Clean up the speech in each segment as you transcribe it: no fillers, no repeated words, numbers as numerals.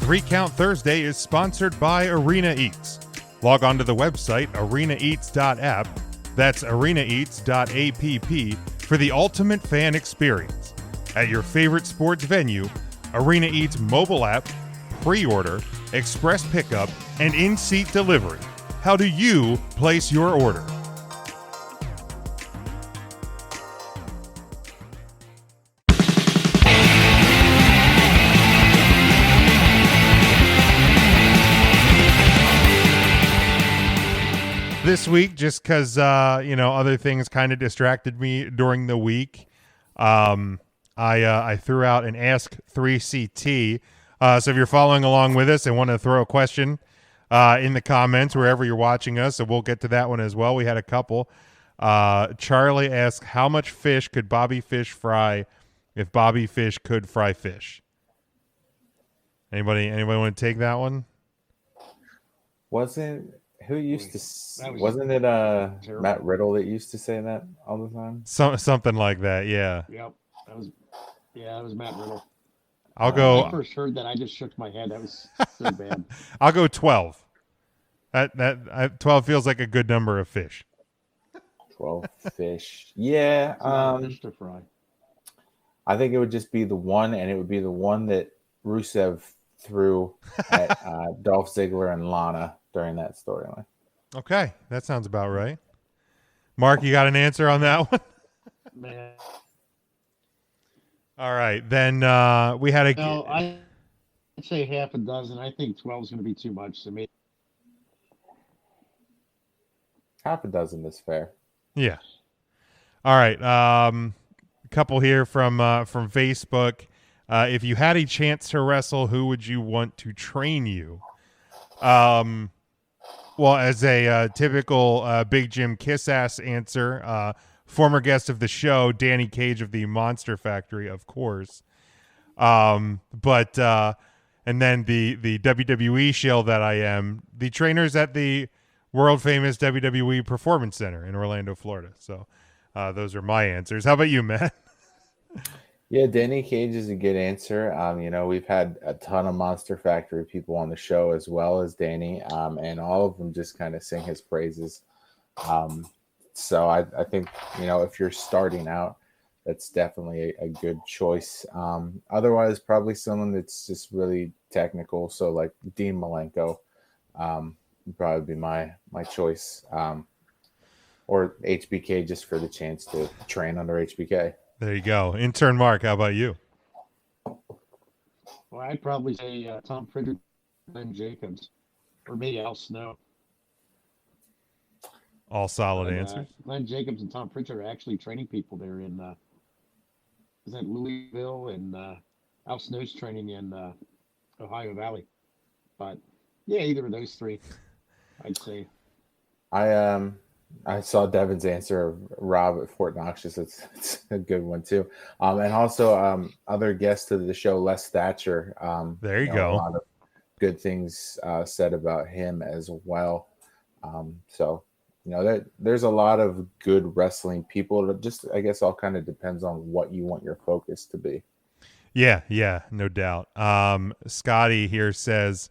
3 Count Thursday is sponsored by Arena Eats. Log on to the website arenaeats.app, that's arenaeats.app, for the ultimate fan experience. At your favorite sports venue, Arena Eats mobile app, pre-order, express pickup, and in-seat delivery. How do you place your order? This week, just because other things kind of distracted me during the week, I threw out an Ask 3CT. So if you're following along with us and want to throw a question in the comments wherever you're watching us, so we'll get to that one as well. We had a couple. Charlie asked, how much fish could Bobby Fish fry if Bobby Fish could fry fish? Anybody want to take that one? Wasn't it Matt Riddle that used to say that all the time? Something like that, yeah. Yep. That was Matt Riddle. I'll go. When I first heard that, I just shook my head. That was so bad. I'll go 12. That 12 feels like a good number of fish. 12 fish. Yeah. Fish to fry. I think it would just be the one, and it would be the one that Rusev threw at Dolph Ziggler and Lana during that storyline. Okay, that sounds about right. Mark, you got an answer on that one? Man. All right, then we had a. No, I'd say half a dozen. I think 12 is going to be too much to me. Half a dozen is fair. Yeah. All right. A couple here from Facebook. If you had a chance to wrestle, who would you want to train you? Well, as a typical Big Jim Kiss-Ass answer, former guest of the show, Danny Cage of the Monster Factory, of course. And then the WWE shill that I am, the trainers at the world-famous WWE Performance Center in Orlando, Florida. So those are my answers. How about you, Matt? Yeah, Danny Cage is a good answer. We've had a ton of Monster Factory people on the show as well as Danny, and all of them just kind of sing his praises. So I think, if you're starting out, that's definitely a good choice. Otherwise, probably someone that's just really technical. So like Dean Malenko would probably be my choice, or HBK just for the chance to train under HBK. There you go. Intern Mark, how about you? Well, I'd probably say Tom Pritchard, Glenn Jacobs, or maybe Al Snow. All solid answers. Glenn Jacobs and Tom Pritchard are actually training people there in is that Louisville, and Al Snow's training in Ohio Valley. But yeah, either of those three, I'd say. I saw Devin's answer of Rob at Fort Knox. It's a good one too. And also other guests to the show, Les Thatcher. There you go. A lot of good things said about him as well. There's a lot of good wrestling people. Just, I guess, all kind of depends on what you want your focus to be. Yeah, no doubt. Scotty here says,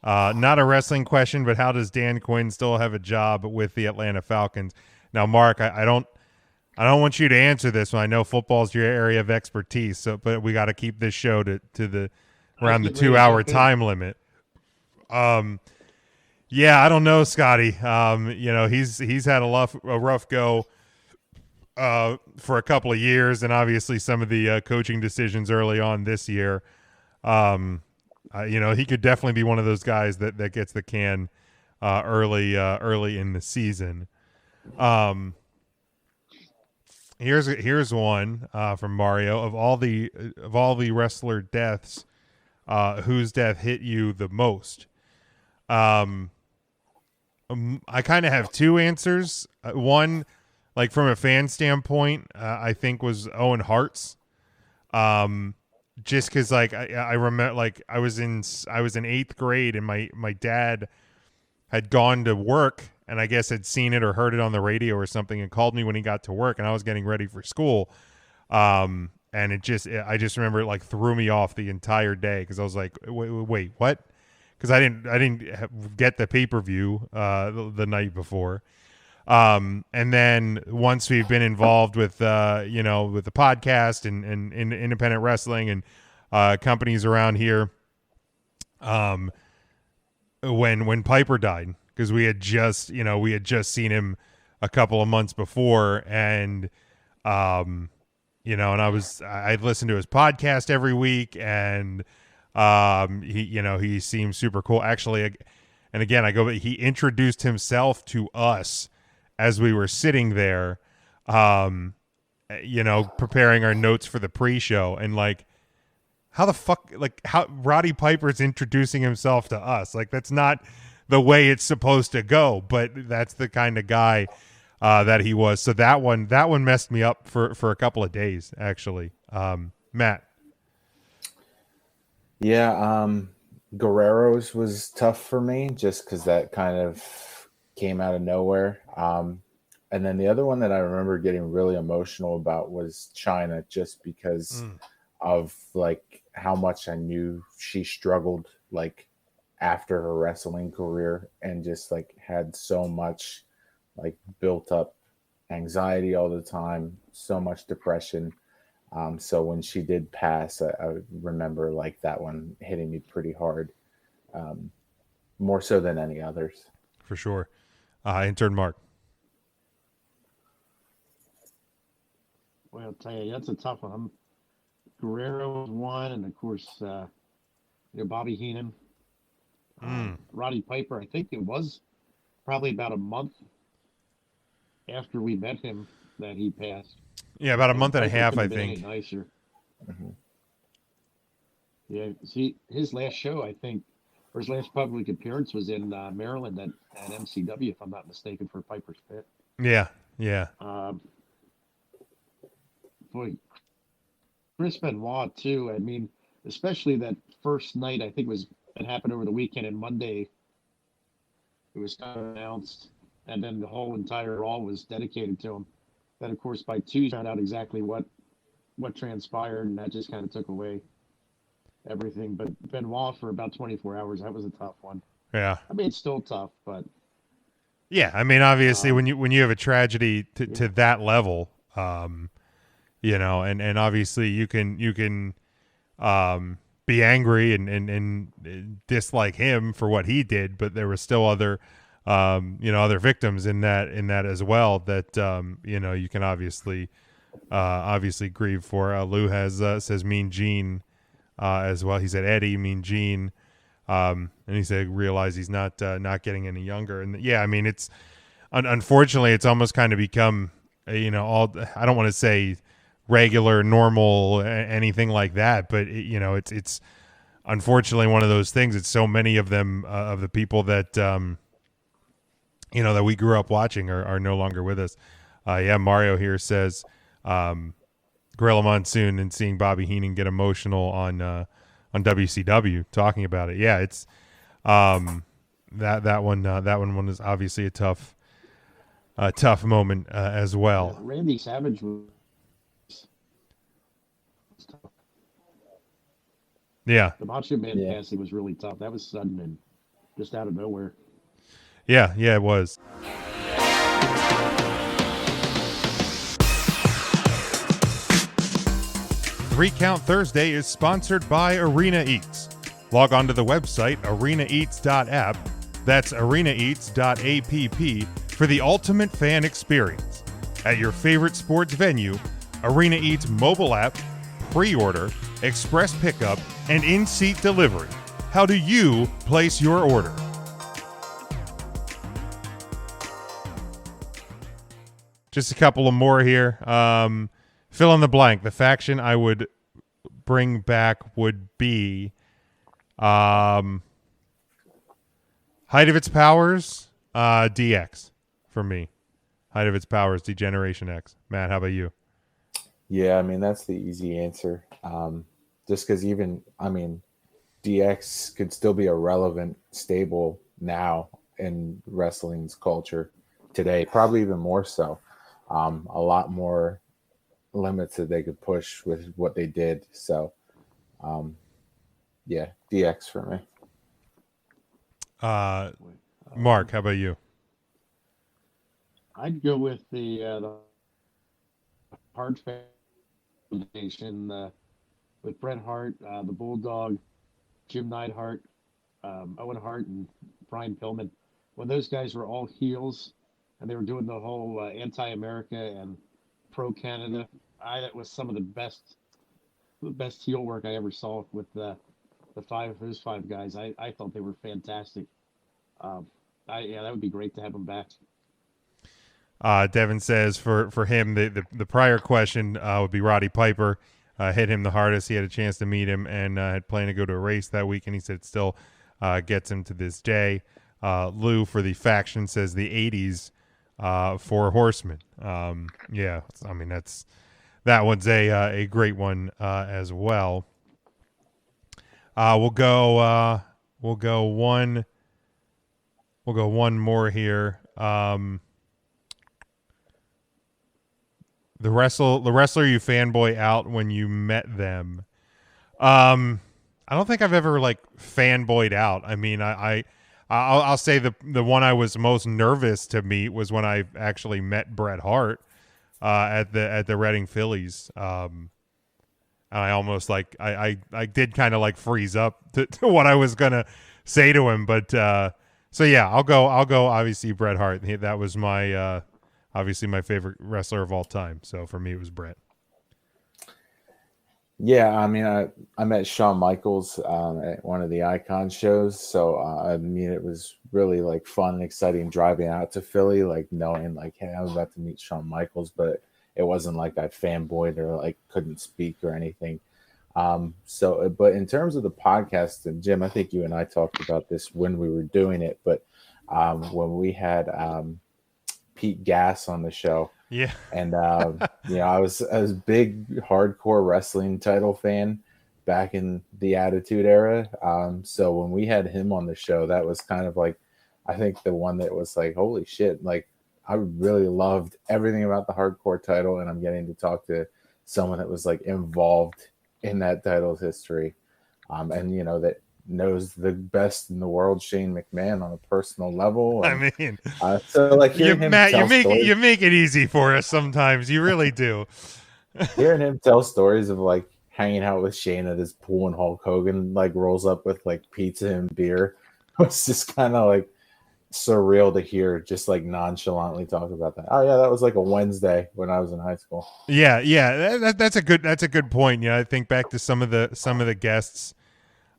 not a wrestling question, but how does Dan Quinn still have a job with the Atlanta Falcons? Now, Mark, I don't want you to answer this one. I know football's your area of expertise, but we got to keep this show to the around the 2-hour time limit. Yeah, I don't know, Scotty. He's had a rough go for a couple of years, and obviously some of the coaching decisions early on this year. He could definitely be one of those guys that gets the can early in the season. Here's one from Mario. Of all the wrestler deaths, whose death hit you the most? I kind of have two answers. One, like from a fan standpoint, I think was Owen Hart's. Just because, like, I remember, like, I was in 8th grade, and my dad had gone to work, and I guess had seen it or heard it on the radio or something, and called me when he got to work, and I was getting ready for school. And and I just remember it like threw me off the entire day because I was like, wait, what? Because I didn't get the pay-per-view the night before. And then once we've been involved with with the podcast and independent wrestling and companies around here, when Piper died, because we had just seen him a couple of months before, and and I'd listened to his podcast every week, and he seems super cool actually. And again, he introduced himself to us as we were sitting there, preparing our notes for the pre-show, and like, how the fuck, like, how Roddy Piper's introducing himself to us? Like, that's not the way it's supposed to go, but that's the kind of guy that he was. So that one messed me up for a couple of days, actually. Matt. Yeah, Guerrero's was tough for me just because that kind of came out of nowhere. And then the other one that I remember getting really emotional about was China, just because of like how much I knew she struggled like after her wrestling career, and just like had so much like built up anxiety all the time, so much depression. So when she did pass, I remember like that one hitting me pretty hard, more so than any others. For sure. Intern Mark. Well, I'll tell you, that's a tough one. Guerrero was one, and of course, Bobby Heenan. Roddy Piper, I think it was probably about a month after we met him that he passed. Yeah, about a month and a half, I think. Any nicer. Yeah, see, his last show, I think, or his last public appearance was in Maryland at MCW, if I'm not mistaken, for Piper's Pit. Yeah. Boy, Chris Benoit too. I mean, especially that first night. I think it happened over the weekend, and Monday it was kind of announced, and then the whole entire Raw was dedicated to him. Then, of course, by Tuesday, found out exactly what transpired, and that just kind of took away everything. But Benoit for about 24 hours, that was a tough one. Yeah. I mean, it's still tough, but yeah, I mean, obviously, when you have a tragedy to that level, and obviously you can be angry and dislike him for what he did, but there were still other other victims in that as well that you can obviously grieve for. Lou has says Mean Gene as well. He said Eddie, Mean Gene, and he said realize he's not getting any younger. And yeah, I mean, it's unfortunately it's almost kind of become all, I don't want to say regular, normal, anything like that, but it's unfortunately one of those things. It's so many of them of the people that that we grew up watching are no longer with us. Mario here says Gorilla Monsoon and seeing Bobby Heenan get emotional on WCW talking about it. Yeah, it's that one was obviously a tough moment as well. Randy Savage was tough. Yeah, the Macho Man passing was really tough. That was sudden and just out of nowhere. Yeah, it was. Three Count Thursday is sponsored by Arena Eats. Log on to the website arenaeats.app. That's arenaeats.app for the ultimate fan experience. At your favorite sports venue, Arena Eats mobile app, pre-order, express pickup, and in-seat delivery. How do you place your order? Just a couple of more here. Fill in the blank. The faction I would bring back would be height of its powers, DX for me. Height of its powers, Degeneration X. Matt, how about you? Yeah, I mean, that's the easy answer. Just because DX could still be a relevant stable now in wrestling's culture today, probably even more so. A lot more limits that they could push with what they did. So, yeah, DX for me. Mark, how about you? I'd go with the Hart Foundation with Bret Hart, the Bulldog, Jim Neidhart, Owen Hart, and Brian Pillman. When those guys were all heels and they were doing the whole anti-America and pro-Canada, that was some of the best heel work I ever saw with those five guys. I thought they were fantastic. That would be great to have them back. Devin says for him the prior question would be Roddy Piper. Hit him the hardest. He had a chance to meet him and had planned to go to a race that week, and he said it still gets him to this day. Lou for the faction says the 80s for Horseman. Yeah, I mean that one's a great one as well. We'll go one more here. The wrestler you fanboy out when you met them. I don't think I've ever like fanboyed out. I mean, I'll say the one I was most nervous to meet was when I actually met Bret Hart at the Reading Phillies. And I almost like I did kind of like freeze up to what I was gonna say to him. But so yeah, I'll go obviously Bret Hart. That was my obviously my favorite wrestler of all time. So for me, it was Bret. Yeah, I mean, I met Shawn Michaels at one of the Icon shows. So, I mean, it was really like fun and exciting driving out to Philly, like knowing like, hey, I was about to meet Shawn Michaels, but it wasn't like I fanboyed or like couldn't speak or anything. But in terms of the podcast, and Jim, I think you and I talked about this when we were doing it, but when we had Pete Gas on the show. Yeah. And I was a big hardcore wrestling title fan back in the Attitude Era. So when we had him on the show, that was kind of like, I think the one that was like, holy shit, like I really loved everything about the hardcore title, and I'm getting to talk to someone that was like involved in that title's history. And that knows the best in the world, Shane McMahon, on a personal level. And, I mean, so like hearing him Matt, tell you make it easy for us sometimes. You really do. Hearing him tell stories of like hanging out with Shane at his pool and Hulk Hogan like rolls up with like pizza and beer was just kind of like surreal to hear, just like nonchalantly talk about that. Oh yeah, that was like a Wednesday when I was in high school. Yeah. That's a good point. Yeah, I think back to some of the guests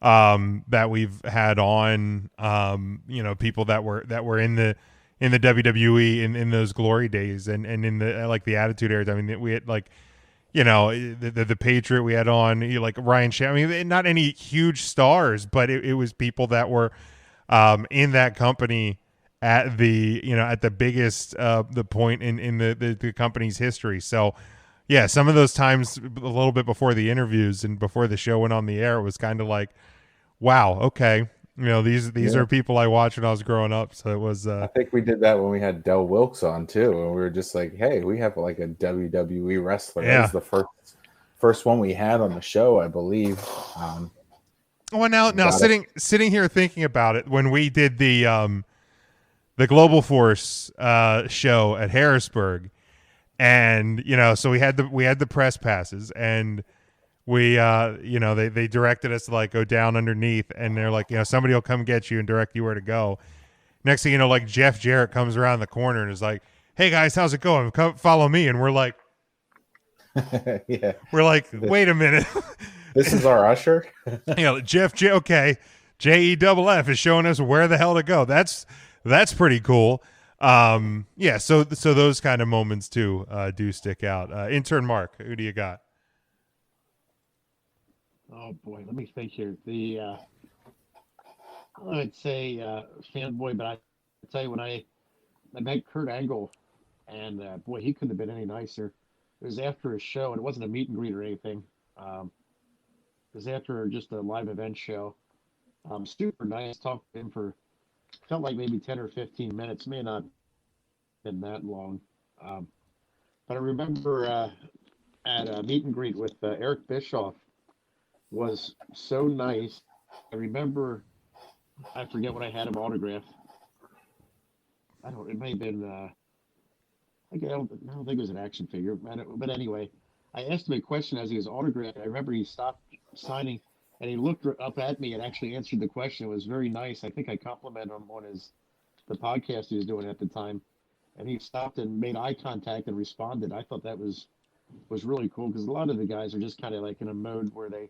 that we've had on, people that were in the WWE in those glory days and in the like the Attitude Era. I mean, we had like, the Patriot we had on, like Ryan Shea. I mean, not any huge stars, but it was people that were in that company at the biggest the point in the company's history. So yeah, some of those times a little bit before the interviews and before the show went on the air, it was kind of like, wow, okay, these are people I watched when I was growing up. So it was I think we did that when we had Del Wilkes on too, and we were just like, hey, we have like a WWE wrestler. Yeah. That was the first one we had on the show, I believe. Well, now sitting here thinking about it, when we did the Global Force show at Harrisburg, and so we had the press passes, and we they directed us to like go down underneath, and they're like, somebody will come get you and direct you where to go. Next thing you know, like Jeff Jarrett comes around the corner and is like, hey guys, how's it going? Come follow me. And we're like, yeah, we're like, wait a minute. This is our usher. Okay. JEFF is showing us where the hell to go. That's pretty cool. Yeah. So those kind of moments too, do stick out. Intern Mark, who do you got? Oh boy, let me think here. I would say fanboy, but I tell you, when I met Kurt Angle, and boy, he couldn't have been any nicer. It was after a show, and it wasn't a meet and greet or anything. It was after just a live event show. Super nice. Talked to him for, felt like maybe 10 or 15 minutes. May not have been that long. But I remember that meet and greet with Eric Bischoff was so nice. I remember, I forget what I had him autograph. It may have been, I don't think it was an action figure, but anyway, I asked him a question as he was autographing. I remember he stopped signing and he looked up at me and actually answered the question. It was very nice. I think I complimented him on the podcast he was doing at the time. And he stopped and made eye contact and responded. I thought that was really cool because a lot of the guys are just kind of like in a mode where they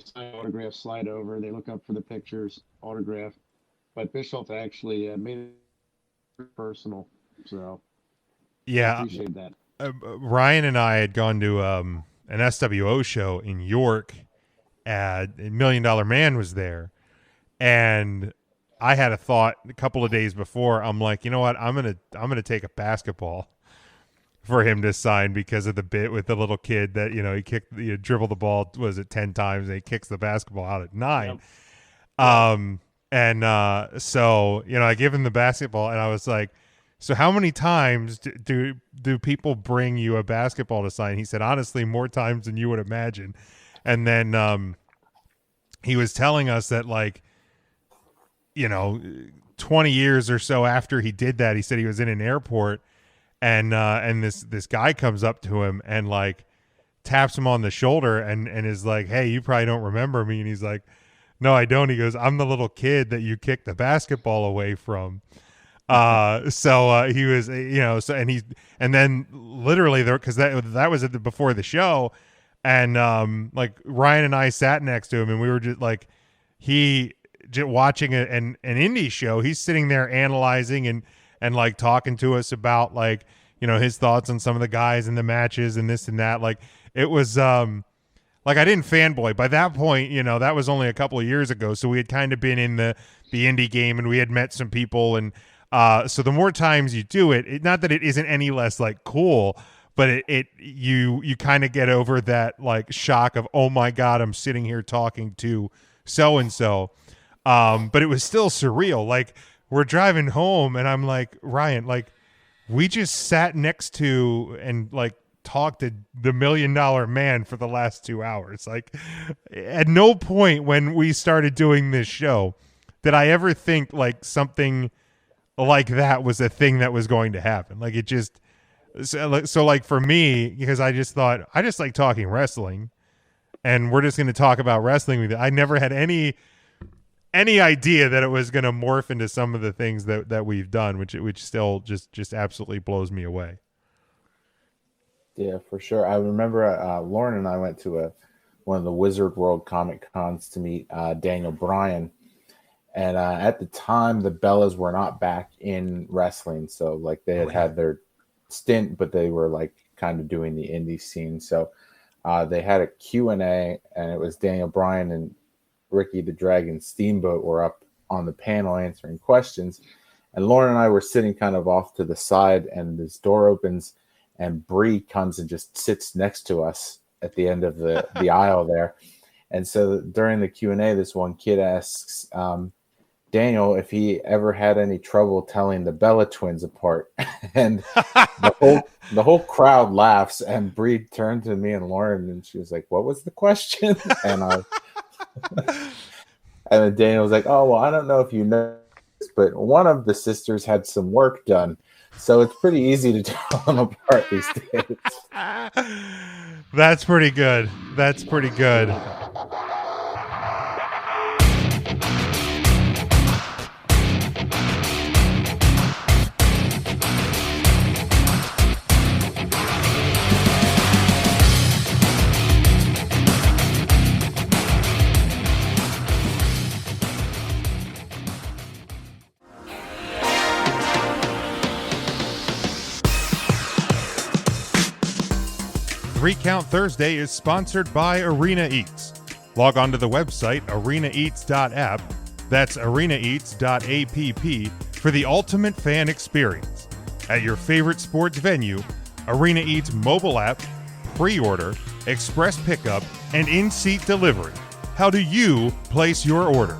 sign autographs, slide over, they look up for the pictures, autograph. But Bischoff actually made it personal. So yeah, I appreciate that. Ryan and I had gone to an SWO show in York, and $1 Million Man was there, and I had a thought a couple of days before. I'm like, you know what? I'm gonna take a basketball for him to sign because of the bit with the little kid that he dribbled the ball 10 times and he kicks the basketball out at 9. Yep. So I give him the basketball and I was like, so how many times do people bring you a basketball to sign? He said, honestly, more times than you would imagine. And then he was telling us that 20 years or so after he did that, he said he was in an airport and this guy comes up to him and taps him on the shoulder and is like, hey, you probably don't remember me. And he's like, no, I don't. He goes, I'm the little kid that you kicked the basketball away from. So he was, and then literally there, cause that was before the show. And Ryan and I sat next to him and we were just watching an indie show. He's sitting there analyzing and talking to us about his thoughts on some of the guys in the matches and this and that. It was I didn't fanboy by that point. That was only a couple of years ago. So we had kind of been in the indie game and we had met some people. And so the more times you do it, not that it isn't any less cool, but you kind of get over that shock of, oh my God, I'm sitting here talking to so-and-so. But it was still surreal. We're driving home and I'm like, Ryan, we just sat next to and talked to the $1 Million Man for the last 2 hours. At no point when we started doing this show did I ever think something like that was a thing that was going to happen. It just, so for me, because I just thought, I just like talking wrestling and we're just going to talk about wrestling with it. I never had any idea that it was going to morph into some of the things that we've done, which still just absolutely blows me away. Yeah, for sure. I remember Lauren and I went to one of the Wizard World Comic Cons to meet Daniel Bryan. And at the time, the Bellas were not back in wrestling. So they had their stint, but they were kind of doing the indie scene. So they had a Q&A and it was Daniel Bryan and Ricky the Dragon Steamboat were up on the panel answering questions. And Lauren and I were sitting kind of off to the side and this door opens and Bree comes and just sits next to us at the end of the aisle there. And so during the Q&A, this one kid asks Daniel if he ever had any trouble telling the Bella twins apart. And the whole crowd laughs and Bree turned to me and Lauren and she was like, what was the question? And then Daniel was like, oh, well, I don't know if you know this, but one of the sisters had some work done. So it's pretty easy to tell them apart these days. That's pretty good. That's pretty good. Three Count Thursday is sponsored by Arena Eats. Log on to the website arenaeats.app, that's arenaeats.app, for the ultimate fan experience. At your favorite sports venue, Arena Eats mobile app, pre-order, express pickup, and in-seat delivery. How do you place your order?